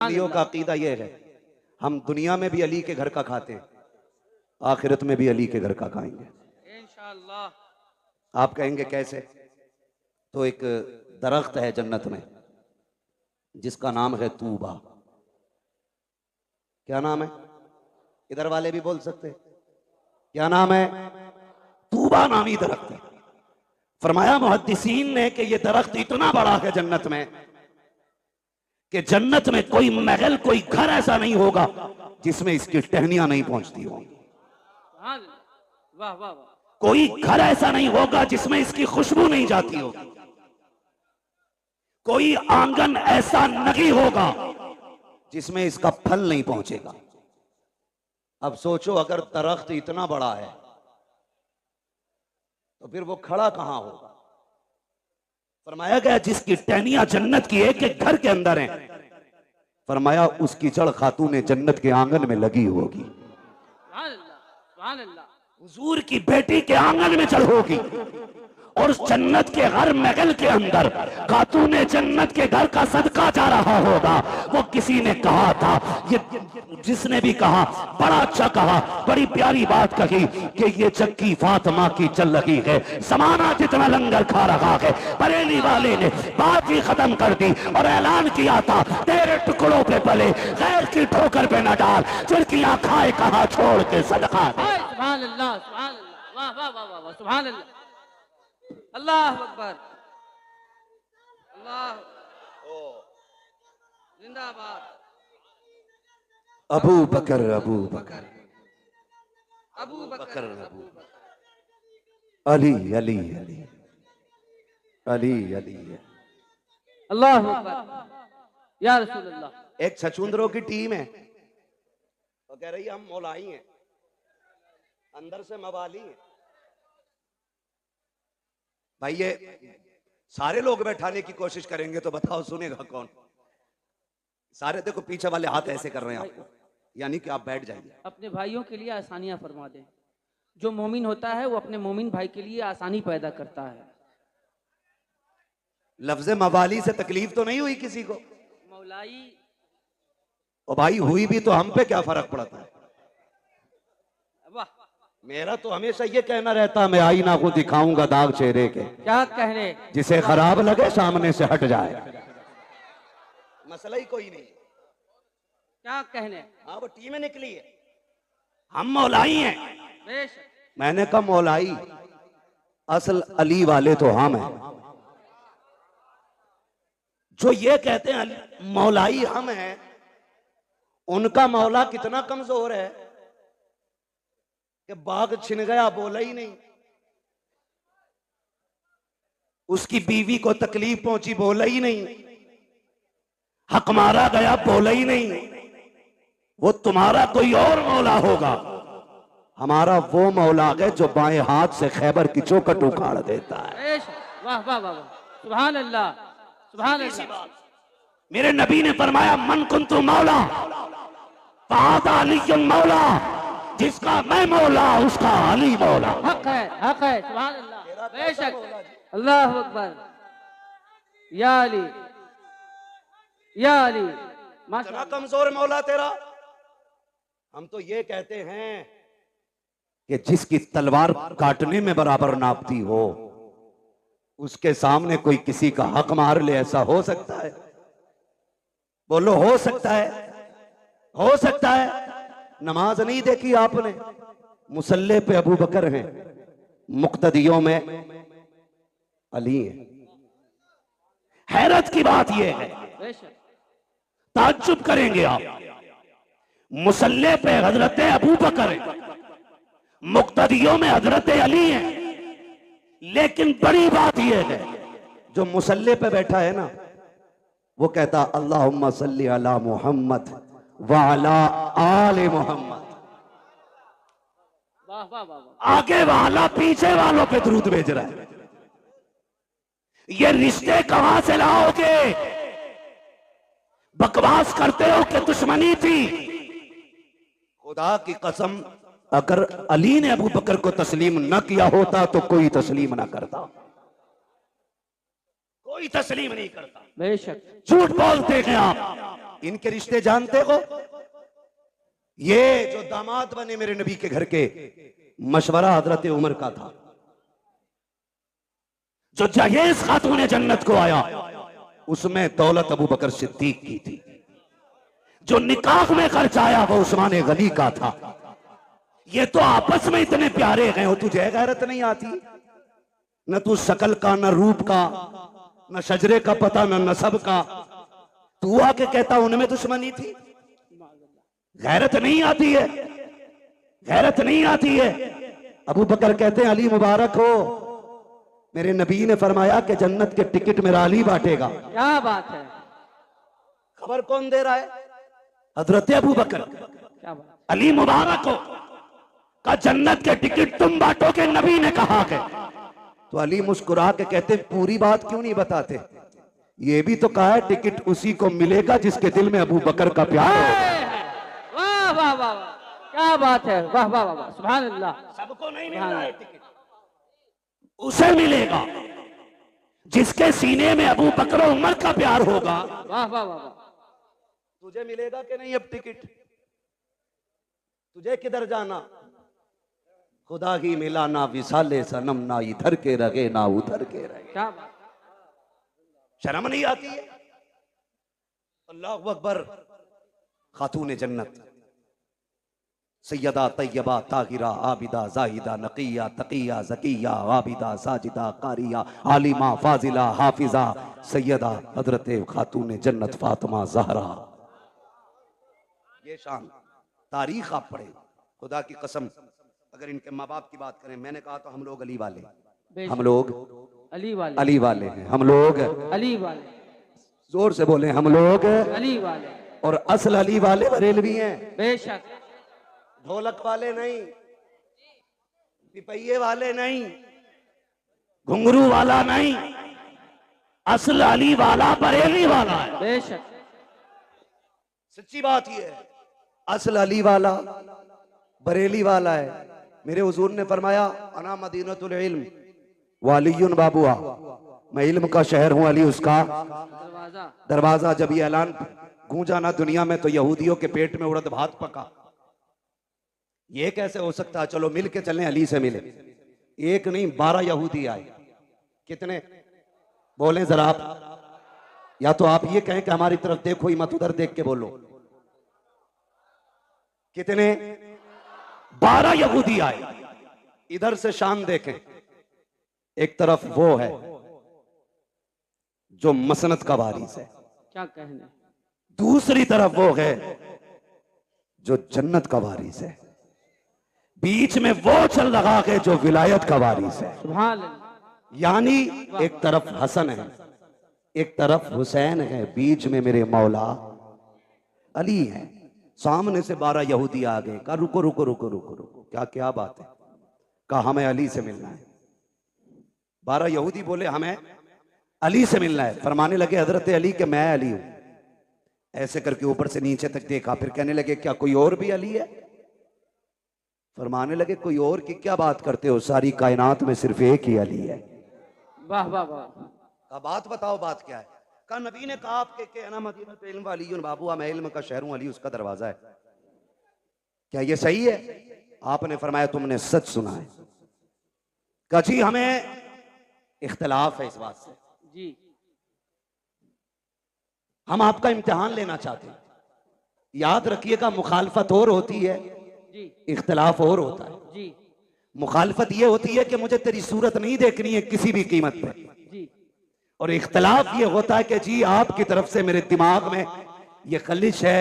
अलियों का अकीदा यह है, हम दुनिया में भी अली के घर का खाते हैं, आखिरत में भी अली के घर का खाएंगे इंशाअल्लाह। आप कहेंगे कैसे? तो एक दरख्त है जन्नत में जिसका नाम है तूबा। क्या नाम है? इधर वाले भी बोल सकते हैं। क्या नाम है? तूबा नामी दरख्त है। फरमाया मुहद्दिसीन ने कि यह दरख्त इतना बड़ा है जन्नत में कि जन्नत में कोई महल, कोई घर ऐसा नहीं होगा जिसमें इसकी टहनियां नहीं पहुंचती होंगी। वाह वाह। कोई घर ऐसा नहीं होगा जिसमें इसकी खुशबू नहीं जाती होगी। कोई आंगन ऐसा नहीं होगा जिसमें इसका फल नहीं पहुंचेगा। अब सोचो, अगर दरख्त इतना बड़ा है तो फिर वो खड़ा कहां होगा? फरमाया गया जिसकी टहनियां जन्नत की एक एक घर के अंदर हैं, फरमाया उसकी जड़ खातून जन्नत के आंगन में लगी होगी। हुजूर की बेटी के आंगन में जड़ होगी और जन्नत के हर महल के अंदर खातून जन्नत के घर का सदका जा रहा होगा। वो किसी ने कहा था, ये जिसने भी कहा बड़ा अच्छा कहा, बड़ी प्यारी बात कही कि ये चक्की फातिमा की चल रही है, जमाना जितना लंगर खा रहा है। बरेली वाले ने बात ही खत्म कर दी और ऐलान किया था, तेरे टुकड़ों पे पले गैर की ठोकर पे न डाल, चिड़कियां खाए कहा छोड़ के सदका दे। सुभान अल्लाह, सुभान अल्लाह, वाह वाह वाह वाह, सुभान अल्लाह, अल्लाह अकबर, अल्लाह जिंदाबाद। अबू बकर अबू बकर अबू बकर अबू अली अली अली अली अली। अल्लाह अकबर या रसूल अल्लाह। एक छछूंदरों की टीम है तो कह रही है हम मौलाई हैं, अंदर से मवाली हैं। भाई ये सारे लोग बैठाने की कोशिश करेंगे तो बताओ सुनेगा कौन? सारे देखो पीछे वाले हाथ ऐसे कर रहे हैं आपको, यानी कि आप बैठ जाइए। अपने भाइयों के लिए आसानियां फरमा दें। जो मोमिन होता है वो अपने मोमिन भाई के लिए आसानी पैदा करता है। लफ्ज़े मवाली से तकलीफ तो नहीं हुई किसी को? मौलाई और भाई हुई भी तो हम पे क्या फर्क पड़ता है? वाह। मेरा तो हमेशा ये कहना रहता, मैं आईना को दिखाऊंगा दाग चेहरे के, क्या कहने, जिसे खराब लगे सामने से हट जाए। मसला ही कोई नहीं। क्या कहने। हाँ वो टीमें निकली है, हम मौलाई हैं। बेशक। मैंने कहा मौलाई, असल अली वाले तो हम हैं। जो ये कहते हैं मौलाई हम हैं, उनका मौला कितना कमजोर है कि बाघ छिन गया बोला ही नहीं, उसकी बीवी को तकलीफ पहुंची बोला ही नहीं, हक मारा गया बोला ही नहीं। वो तुम्हारा कोई और मौला होगा, हमारा वो मौला है जो बाएं हाथ से खैबर की चौखट उखाड़ देता है। वाह वाह वाह, सुभान अल्लाह, सुभान अल्लाह। मेरे नबी ने फरमाया मन कुन्तु मौला फादा अली मौला, जिसका मैं मौला उसका अली मौला। हक है, हक है, सुभान अल्लाह, बेशक। अल्लाह अकबर या अली, या अली। इतना कमजोर मौला तेरा। हम तो ये कहते हैं कि जिसकी तलवार काटने में बराबर नापती हो, उसके सामने कोई किसी का हक मार ले, ऐसा हो सकता है? बोलो हो सकता है? हो सकता है। नमाज नहीं देखी आपने? मुसल्ले पे अबू बकर हैं, मुक्तदियों में अली हैं। हैरत की बात यह है, ताज्जुब करेंगे आप, मुसल्ले पे हजरत अबू बकर हैं, मुक्तदियों में हजरत अली हैं, लेकिन बड़ी बात यह है जो मुसल्ले पे बैठा है ना, वो कहता अल्लाहुम्मा सल्ली अला मुहम्मद व अला आले मुहम्मद। वाह वाह वाह। आगे वाला पीछे वालों पे दुरूद भेज रहा है। ये रिश्ते कहां से लाओगे? बकवास करते हो कि दुश्मनी थी। खुदा की कसम, अगर अली ने अबू बकर को तस्लीम न किया होता तो कोई तस्लीम ना करता, कोई तस्लीम नहीं करता। बेशक। झूठ बोलते हैं आप। इनके रिश्ते जानते हो? ये जो दामाद बने मेरे नबी के घर के, मशवरा हजरत उमर का था। जो जहेज खातून जन्नत को आया, उसमें दौलत अबू बकर सिद्दीक की थी। जो निकाह में खर्च आया वो उस्मान गनी का था। ये तो आपस में इतने प्यारे गए हो, तुझे गैरत नहीं आती? न तू शकल का, न रूप का, न शजरे का पता, न नसब का। तू आके कहता उनमें दुश्मनी थी। गैरत नहीं आती है, गैरत नहीं आती है। अबू बकर कहते हैं अली मुबारक हो, मेरे नबी ने फरमाया कि जन्नत के टिकट मेरा अली बांटेगा। क्या बात है? खबर कौन दे रहा है? हजरत अबू बकर। क्या बात? अली मुबारक हो का जन्नत के टिकट तुम बांटोगे, नबी ने कहा के। तो अली मुस्कुरा के कहते पूरी बात क्यों नहीं बताते? ये भी तो कहा है टिकट उसी को मिलेगा जिसके दिल में अबू बकर का प्यार हो। वाह वाह वाह, क्या बात है, वाह वाह वाह, सुभान अल्लाह। सबको नहीं मिल रहा है टिकट, उसे मिलेगा जिसके सीने में अबू बकर और उमर का प्यार होगा। वाह वाह वाह। तुझे मिलेगा कि नहीं अब टिकट? तुझे किधर जाना? खुदा ही मिला ना विसाले सनम, ना इधर के रगे ना उधर के रगे। क्या बात? शर्म नहीं आती है? अल्लाहु अकबर। खातून जन्नत सैयदा तैयबा ताहिरा आबिदा जाहिदा नकिया तकिया जकिया आबिदा साजिदा कारिया आलिमा फाजिला हाफिजा सैयदा हजरत खातून जन्नत फातिमा जहरा। ये शान तारीख आप पढ़े, खुदा की कसम। अगर इनके माँ बाप की बात करें, मैंने कहा तो हम लोग अली वाले, हम लोग अली वाले, अली वाले हैं, हम लोग अली वाले। जोर से बोले, हम लोग अली वाले। और असल अली वाले बरेलवी हैं। बेशक। ढोलक वाले नहीं, पिपैये वाले नहीं, घुंघरू वाला नहीं, असल अली वाला बरेली वाला है। बेशक। सच्ची बात ये है, असल अली वाला बरेली वाला है। मेरे हुजूर ने फरमाया अना मदीनतुल इल्म वालियुन बाबुआ, मैं इल्म का शहर हूं, अली उसका दरवाजा। जब ये ऐलान गूंजा ना दुनिया में, तो यहूदियों के पेट में उड़द भात पका। ये कैसे हो सकता है? चलो मिल के चलें, अली से मिले। एक नहीं 12 यहूदी आए। कितने बोलें जरा आप? या तो आप ये कहें कि हमारी तरफ देखो ही मत, उधर देख के बोलो। कितने? 12 यहूदी आए। इधर से शान देखें, एक तरफ वो है जो मसनत का वारिस है, क्या कहने, दूसरी तरफ वो है जो जन्नत का वारिस है, बीच में वो चल रहा है जो विलायत का वारिस है। सुभान अल्लाह। यानी एक तरफ हसन है, एक तरफ हुसैन है, बीच में मेरे मौला अली है। सामने से 12 यहूदी आ गए। कहा रुको रुको रुको रुको रुको, क्या क्या बात है? कहा हमें अली से मिलना है। 12 यहूदी बोले हमें अली से मिलना है। फरमाने लगे हजरत अली के मैं अली हूं। ऐसे करके ऊपर से नीचे तक देखा, फिर कहने लगे क्या कोई और भी अली है? फरमाने लगे कोई और की क्या बात करते हो, सारी कायनात में सिर्फ एक ही अली है। वाह वाह वाह। का बात बताओ, बात क्या है? कहा नबी ने कहा आपके अना मदीनतुल इल्म वालियुन बाबुआ, मैं इल्म का शहर हूं, अली उसका दरवाजा है। क्या ये सही है? आपने फरमाया तुमने सच सुना है। कहा जी हमें इख्तिलाफ है इस बात से जी, हम आपका इम्तिहान लेना चाहते हैं। याद रखिएगा मुखालफत और होती है जी, इख्तिलाफ और होता है। जी, मुखालफत ये होती है कि मुझे तेरी सूरत नहीं देखनी है किसी भी कीमत पे, जी, और इख्तिलाफ ये होता है कि जी आपकी तरफ से मेरे दिमाग में ये खलिश है,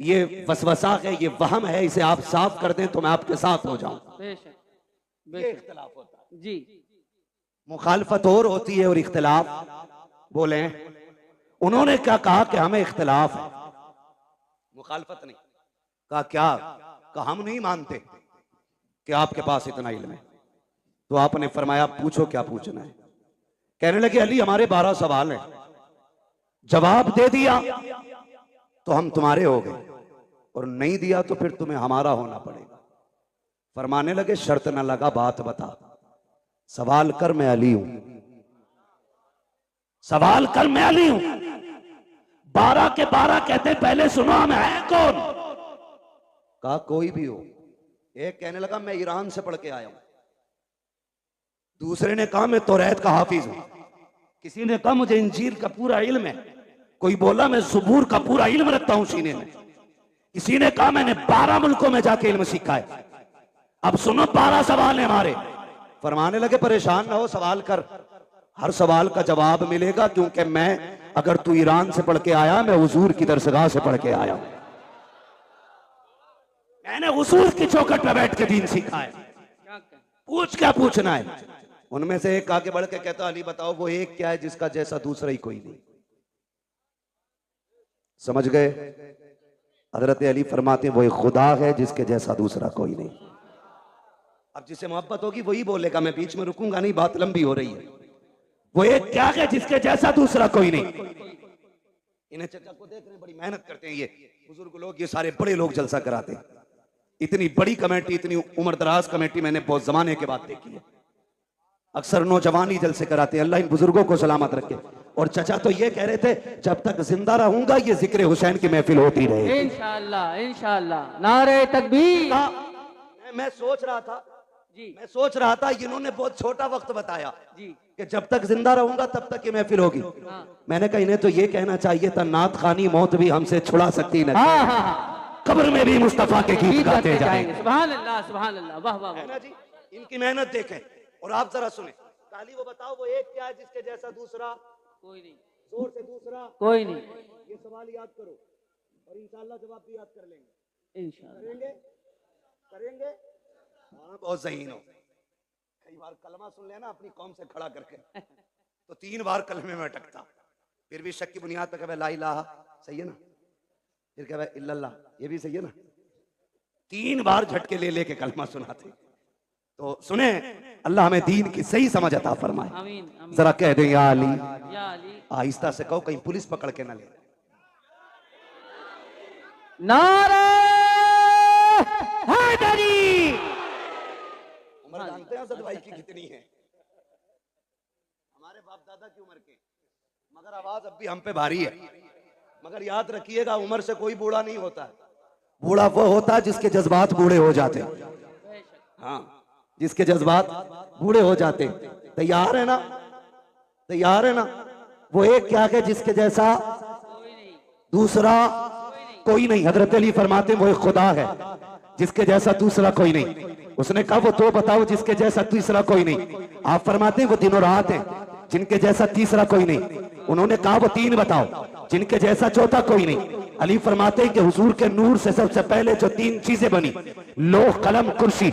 ये वसवसा है, ये वहम है, इसे आप साफ कर दें तो मैं आपके साथ हो जाऊं। बेशक ये बेशक। इख्तिलाफ होता है। जी, मुखालफत और होती है और इख्तिलाफ बोले। उन्होंने क्या कहा कि हमें इख्तिलाफ है, मुखालफत नहीं। कहा क्या? कहा हम नहीं मानते कि आपके पास इतना इल्म है। तो आपने फरमाया पूछो क्या पूछना है। कहने लगे अली हमारे 12 सवाल हैं, जवाब दे दिया तो हम तुम्हारे हो गए, और नहीं दिया तो फिर तुम्हें हमारा होना पड़ेगा। फरमाने लगे शर्त न लगा, बात बता, सवाल कर मैं अली हूं, सवाल कर मैं अली हूं। 12 के 12 कहते पहले सुनो हम हैं कौन? कहा कोई भी हो। एक कहने लगा मैं ईरान से पढ़ के आया हूं, दूसरे ने कहा मैं तौरात का हाफिज हूं, किसी ने कहा मुझे इंजील का पूरा इल्म है, कोई बोला मैं ज़बूर का पूरा इल्म रखता हूं सीने में, किसी ने कहा मैंने 12 मुल्कों में जाके इल्म सीखा है। अब सुनो 12 सवाल है हमारे। फरमाने लगे परेशान ना हो, सवाल कर, हर सवाल का जवाब मिलेगा, क्योंकि मैं, अगर तू ईरान से पढ़ के आया, मैं हुजूर की दरसगाह से पढ़ के आया हूं। मैंने हुजूर की चौखट पे बैठ के दीन सीखा है, पूछ क्या पूछना है। उनमें से एक आगे बढ़ के कहता अली बताओ वो एक क्या है जिसका जैसा दूसरा ही कोई नहीं। समझ गए? हजरत अली फरमाते वो एक खुदा है जिसके जैसा दूसरा कोई नहीं। अब जिसे मोहब्बत होगी वही बोलेगा, मैं बीच में रुकूंगा नहीं, बात लंबी हो रही है। वो एक क्या है जिसके जैसा दूसरा कोई नहीं। इन्हें चचा को देख रहे हैं, बड़ी मेहनत करते हैं ये बुजुर्ग लोग, ये सारे बड़े लोग जलसा कराते हैं। इतनी बड़ी कमेटी, इतनी उम्र दराज कमेटी मैंने बहुत जमाने के बाद देखी है। अक्सर नौजवान ही जलसे कराते हैं। अल्लाह इन बुजुर्गों को सलामत रखे। और चचा तो ये कह रहे थे जब तक जिंदा रहूंगा ये जिक्र हुसैन की महफिल होती रहे। इंशाअल्लाह इंशाअल्लाह। नारे तकबीर। मैं सोच रहा था जी, मैं सोच रहा था इन्होंने बहुत छोटा वक्त बताया जी कि जब तक जिंदा रहूंगा तब तक ये महफिल होगी। हाँ। मैंने कहा इन्हें तो ये कहना चाहिए था नात खानी मौत भी हमसे छुड़ा सकती न। हाँ हाँ हाँ, कब्र में भी मुस्तफा के गीत गाते जाएंगे। जाएंगे। सुभान अल्लाह सुभान अल्लाह, वाह वाह है वाह। ना जी, इनकी मेहनत देखें। और आप जरा सुने, काली वो बताओ वो एक क्या है जिसके जैसा दूसरा कोई नहीं, जोर से दूसरा कोई नहीं। ये सवाल याद करो और इंशाअल्लाह जवाब भी याद कर लेंगे। इंशाअल्लाह करेंगे करेंगे। हाँ बहुत ज़हीन हो। कई बार कलमा सुन लेना अपनी कौम से खड़ा करके तो 3 बार कलमे में अटकता, फिर भी शक की बुनियाद पर कहे ला इलाहा, सही है ना, फिर कहे इल्लल्लाह, ये भी सही है ना, 3 बार झटके ले लेके कलमा सुनाते। तो सुने, अल्लाह हमें दीन की सही समझ अता फरमाए। आमीन आमीन। जरा कह दे या अली, या अली। आहिस्ता से कहो कहीं पुलिस पकड़ के ना ले। नारे हैदरी। उम्र जानते हैं असद भाई की कितनी है? हमारे बाप दादा की उम्र के, मगर आवाज अब भी हम पे भारी है। मगर याद रखिएगा उम्र से कोई बूढ़ा नहीं होता है। बूढ़ा वो होता है जिसके जज्बात बूढ़े हो जाते हैं। हाँ, जिसके जज्बात बूढ़े हो जाते। तैयार है ना? तैयार है ना? वो एक क्या है जिसके जैसा दूसरा कोई नहीं। हजरत अली फरमाते वो एक खुदा है जिसके जैसा दूसरा कोई नहीं। उसने कहा वो तो बताओ जिसके जैसा तीसरा कोई नहीं। आप फरमाते हैं वो दिनों रात है जिनके जैसा तीसरा कोई नहीं। उन्होंने कहा वो 3 बताओ जिनके जैसा चौथा कोई नहीं। अली फरमाते हैं कि हुजूर के नूर से सबसे पहले जो 3 चीजें बनी, लोह कलम कुर्सी,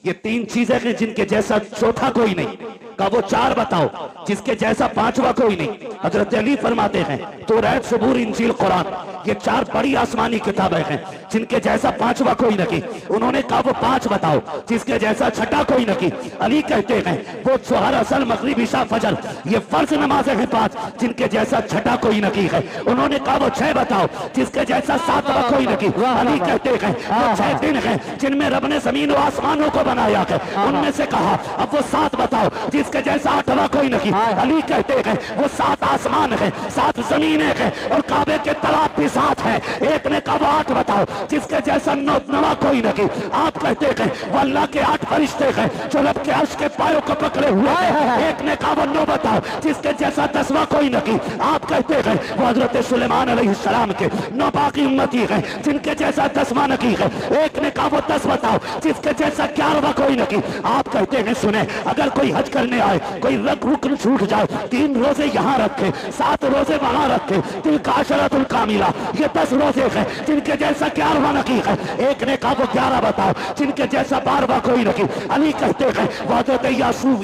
ये 3 चीजें हैं जिनके जैसा चौथा कोई नहीं। कहा वो 4 बताओ जिसके जैसा 5वां कोई नहीं। हजरत अली फरमाते हैं तौरात, ज़बूर, इंजील, कुरान, ये 4 बड़ी आसमानी किताबें हैं जिनके जैसा 5वां कोई नहीं। उन्होंने कहा वो 5 बताओ जिसके जैसा छठा कोई नहीं। अली कहते हैं वो ज़ोहर, असर, मगरिब, इशा, फजर, ये फर्ज नमाजें हैं 5 जिनके जैसा छठा कोई नहीं है। उन्होंने कहा वो 6 बताओ जिसके जैसा 7वां कोई नहीं। अली कहते हैं वो 6 दिन हैं जिनमें रब ने जमीन और आसमानों को बनाया है। उनमें से कहा अब वो 7 बताओ जिसके जैसा 8वां कोई नहीं। अली कहते हैं वो 7 आसमान है, 7 जमीनें हैं और काबे के तालाब भी 7 है। एक ने कहा वो 8 बताओ जिसके जैसा 9वां कोई नहीं। आप कहते हैं वो अल्लाह के 8 फरिश्ते हैं जो रब के अर्श के पायों को पकड़े हुए हैं। एक ने कहा वो 9 बताओ जिसके जैसा 10वां कोई नहीं। आप कहते हैं वो हजरत सुलेमान अलैहिस्सलाम के 9 बाकी उम्मती हैं जिनके जैसा 10वां नहीं है। एक ने कहा वो 10 बताओ जिसके जैसा 11वां कोई नहीं। आप कहते हैं सुने, अगर कोई हज करने आए, कोई रुकन छूट जाए, 3 रोजे यहाँ रखे, 7 रोजे वहां रखे, तिलका अशरतुल कामिला, ये 10 रोजे हैं जिनके जैसा 11वां नहीं है। एक ने कहा वो 11 बताओ जिनके जैसा 12वां कोई नहीं। अली कहते हैं वो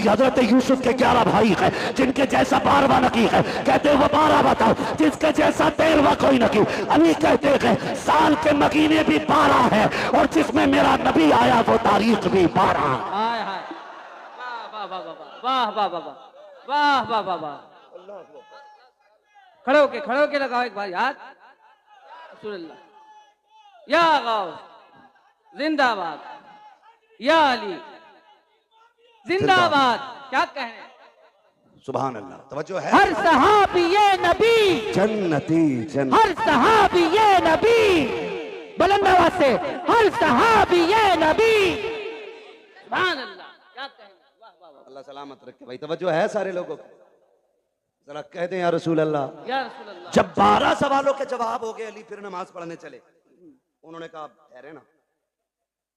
हजरत यूसुफ के 11 भाई हैं जिनके जैसा 12वां नहीं है। कहते हैं वो 12 बताओ जिसके जैसा 13वां कोई नहीं। अली कहते हैं साल के महीने भी 12 है और जिसमें मेरा नबी आया वो तारीख भी 12। हाय हाय, वाह वाह वाह वाह वाह वाह वाह वाह वाह। खड़े होके लगाओ एक बार याद। या गौस जिंदाबाद, या अली जिंदाबाद। क्या कहने, सुभान अल्लाह, तवज्जो है। हर सहाबी ये नबी, जन्नती जन्नत, हर सहाबी ये नबी, बुलंद आवाज से हर सहाबी ये नबी। सुभान अल्लाह, क्या कहें, वाह वाह वाह। अल्लाह सलामत रखे भाई, तवज्जो है सारे लोगों को, जरा कह दें या रसूल अल्लाह। या रसूल अल्लाह। जब 12 सवालों के जवाब हो गए, अली फिर नमाज पढ़ने चले। उन्होंने कहा ठहरे ना,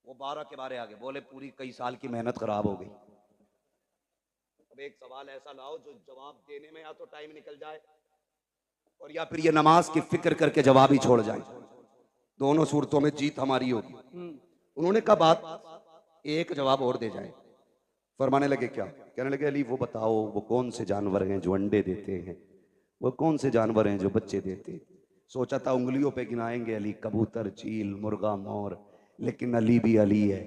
वो 12 के बारे आगे बोले, पूरी कई साल की मेहनत खराब हो गई, अब एक सवाल ऐसा लाओ जो जवाब देने में या तो टाइम निकल जाए और या फिर ये नमाज की फिक्र करके जवाब ही छोड़ जाए, दोनों सूरतों में जीत हमारी होगी। उन्होंने कहा बात एक जवाब और दे जाए। फरमाने लगे क्या? कहने लगे अली वो बताओ, वो कौन से जानवर हैं जो अंडे देते हैं, वो कौन से जानवर हैं जो बच्चे देते हैं? सोचा था उंगलियों पे गिनाएंगे अली, कबूतर, चील, मुर्गा, मोर, लेकिन अली भी अली है।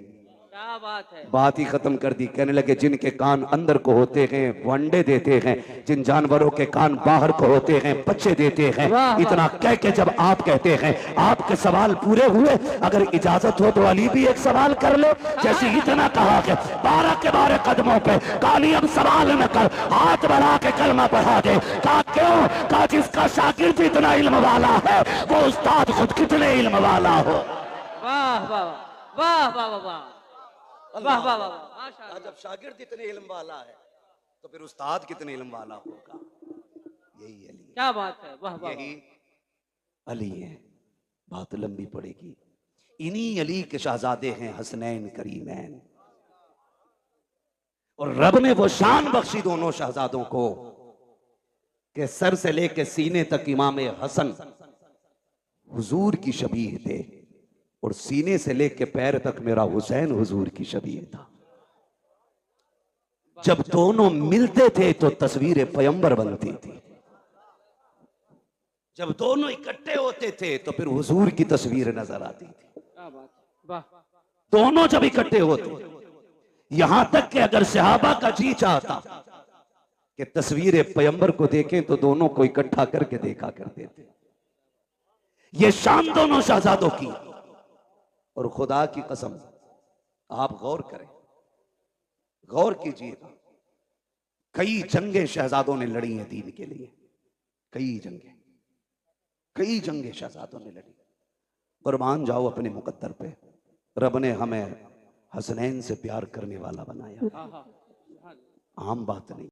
क्या बात है, बात ही खत्म कर दी। कहने लगे जिनके कान अंदर को होते हैं वो अंडे देते हैं, जिन जानवरों के कान बाहर को होते हैं बच्चे देते हैं। इतना कह के जब आप कहते हैं आपके सवाल पूरे हुए, अगर इजाजत हो तो अली भी एक सवाल कर ले। जैसे इतना कहा कि 12 के 12 कदमों पे काली अब सवाल न कर, हाथ बढ़ा के कलमा पढ़ा दे। कहा क्यों? कहा जिसका शागिर्द इतना इल्म वाला है वो उस्ताद खुद कितने इल्म वाला हो। वाह वाह वाह वाह वाह वाह वाह वाह वाह, माशाअल्लाह। जब शागिर्द इतने इल्म वाला है तो फिर उस्ताद कितने इल्म वाला होगा। यही अली, क्या बात है, वाह वाह। यही अली है। बात लंबी पड़ेगी। इन्हीं अली के शहजादे हैं हसनैन करीमैन, और रब ने वो शान बख्शी दोनों शहजादों को कि सर से लेके सीने तक इमाम हसन हुजूर की शबीह थे, और सीने से लेके पैर तक मेरा हुसैन हुजूर की शबीह था। जब दोनों मिलते थे तो तस्वीर पैगंबर बनती थी, जब दोनों इकट्ठे होते थे तो फिर हुजूर की तस्वीर नजर आती थी। क्या बात है, वाह। दोनों जब इकट्ठे होते, यहां तक कि अगर सहाबा का जी चाहता कि तस्वीर पैगंबर को देखें तो दोनों को इकट्ठा करके देखा करते थे। ये शान दोनों शहजादों की। और खुदा की कसम आप गौर करें, गौर कीजिएगा, कई जंगें शहजादों ने लड़ी हैं दीन के लिए, कई जंगें शहजादों ने लड़ी। कुर्बान जाओ अपने मुकद्दर पे, रब ने हमें हसनैन से प्यार करने वाला बनाया, आम बात नहीं।